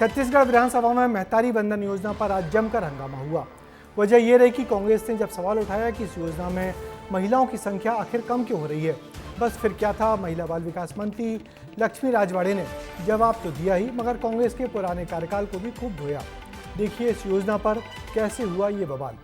छत्तीसगढ़ विधानसभा में महतारी बंधन योजना पर आज जमकर हंगामा हुआ। वजह यह रही कि कांग्रेस ने जब सवाल उठाया कि इस योजना में महिलाओं की संख्या आखिर कम क्यों हो रही है, बस फिर क्या था। महिला बाल विकास मंत्री लक्ष्मी राजवाड़े ने जवाब तो दिया ही, मगर कांग्रेस के पुराने कार्यकाल को भी खूब धोया। देखिए इस योजना पर कैसे हुआ ये बवाल।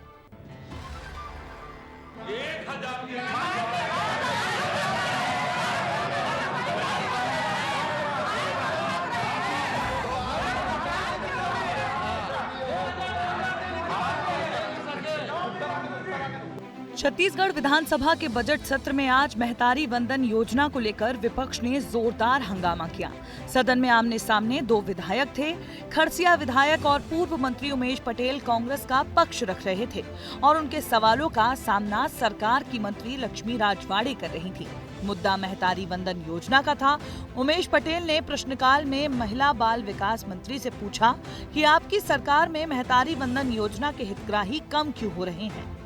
छत्तीसगढ़ विधानसभा के बजट सत्र में आज महतारी वंदन योजना को लेकर विपक्ष ने जोरदार हंगामा किया। सदन में आमने सामने दो विधायक थे। खरसिया विधायक और पूर्व मंत्री उमेश पटेल कांग्रेस का पक्ष रख रहे थे और उनके सवालों का सामना सरकार की मंत्री लक्ष्मी राजवाड़े कर रही थी। मुद्दा महतारी वंदन योजना का था। उमेश पटेल ने प्रश्नकाल में महिला बाल विकास मंत्री से पूछा कि आपकी सरकार में महतारी वंदन योजना के हितग्राही कम क्यों हो रहे हैं।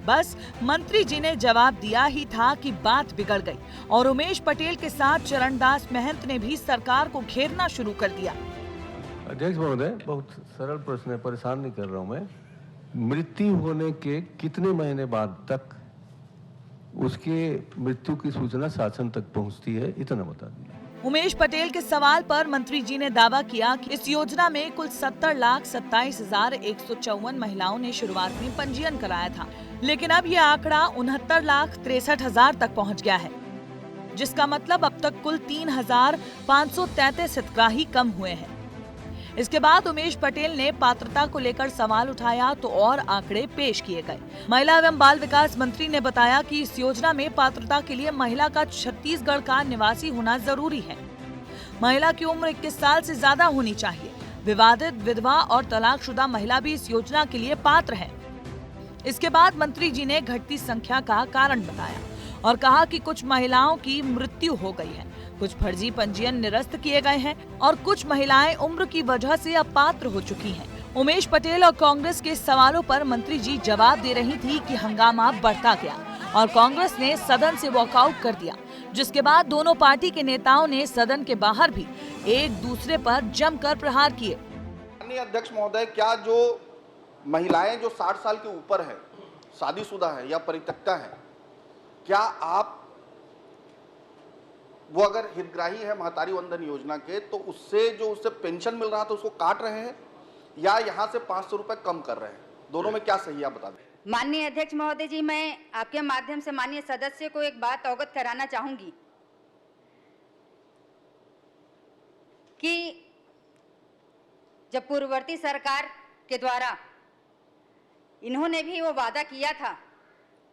बस मंत्री जी ने जवाब दिया ही था कि बात बिगड़ गई और उमेश पटेल के साथ चरणदास महंत ने भी सरकार को घेरना शुरू कर दिया। अध्यक्ष महोदय, बहुत सरल प्रश्न है, परेशान नहीं कर रहा हूं मैं। मृत्यु होने के कितने महीने बाद तक उसके मृत्यु की सूचना शासन तक पहुंचती है, इतना बता दीजिए। उमेश पटेल के सवाल पर मंत्री जी ने दावा किया कि इस योजना में कुल 70,27,154 महिलाओं ने शुरुआत में पंजीयन कराया था, लेकिन अब यह आंकड़ा 69,63,000 तक पहुंच गया है, जिसका मतलब अब तक कुल 3,533 हितग्राही कम हुए हैं। इसके बाद उमेश पटेल ने पात्रता को लेकर सवाल उठाया तो और आंकड़े पेश किए गए। महिला एवं बाल विकास मंत्री ने बताया कि इस योजना में पात्रता के लिए महिला का छत्तीसगढ़ का निवासी होना जरूरी है। महिला की उम्र 21 साल से ज्यादा होनी चाहिए। विवादित, विधवा और तलाकशुदा महिला भी इस योजना के लिए पात्र है। इसके बाद मंत्री जी ने घटती संख्या का कारण बताया और कहा कि कुछ महिलाओं की मृत्यु हो गई है, कुछ फर्जी पंजीयन निरस्त किए गए हैं और कुछ महिलाएं उम्र की वजह से अपात्र हो चुकी हैं। उमेश पटेल और कांग्रेस के सवालों पर मंत्री जी जवाब दे रही थी कि हंगामा बढ़ता गया और कांग्रेस ने सदन से वॉकआउट कर दिया, जिसके बाद दोनों पार्टी के नेताओं ने सदन के बाहर भी एक दूसरे पर जमकर प्रहार किए। माननीय अध्यक्ष महोदय, क्या जो महिलाएं जो 60 साल के ऊपर है, शादीशुदा है या परित्यक्ता है, क्या आप वो अगर हितग्राही है महतारी वंदन योजना के, तो उससे जो उससे पेंशन मिल रहा था उसको काट रहे हैं या यहाँ से 500 रुपए कम कर रहे हैं? दोनों में क्या सही है, आप बता दें। माननीय अध्यक्ष महोदय जी, मैं आपके माध्यम से माननीय सदस्य को एक बात अवगत कराना चाहूंगी कि जब पूर्ववर्ती सरकार के द्वारा इन्होंने भी वो वादा किया था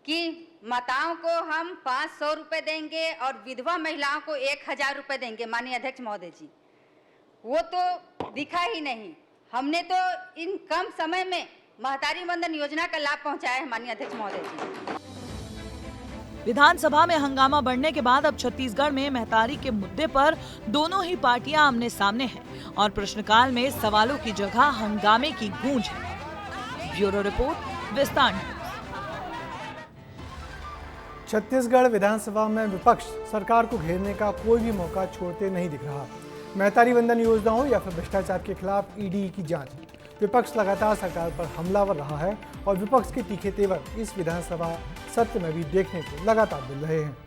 कि माताओं को हम 500 रुपए देंगे और विधवा महिलाओं को 1,000 रुपए देंगे। माननीय अध्यक्ष महोदय जी, वो तो दिखा ही नहीं। हमने तो इन कम समय में महतारी वंदन योजना का लाभ पहुंचाया है। माननीय अध्यक्ष महोदय जी, विधानसभा में हंगामा बढ़ने के बाद अब छत्तीसगढ़ में महतारी के मुद्दे पर दोनों ही पार्टियां आमने सामने हैं और प्रश्नकाल में सवालों की जगह हंगामे की गूंज है। ब्यूरो रिपोर्ट, विस्तार। छत्तीसगढ़ विधानसभा में विपक्ष सरकार को घेरने का कोई भी मौका छोड़ते नहीं दिख रहा। महतारी वंदन योजना हो या फिर भ्रष्टाचार के खिलाफ ईडी की जांच, विपक्ष लगातार सरकार पर हमलावर रहा है और विपक्ष के तीखे तेवर इस विधानसभा सत्र में भी देखने को लगातार मिल रहे हैं।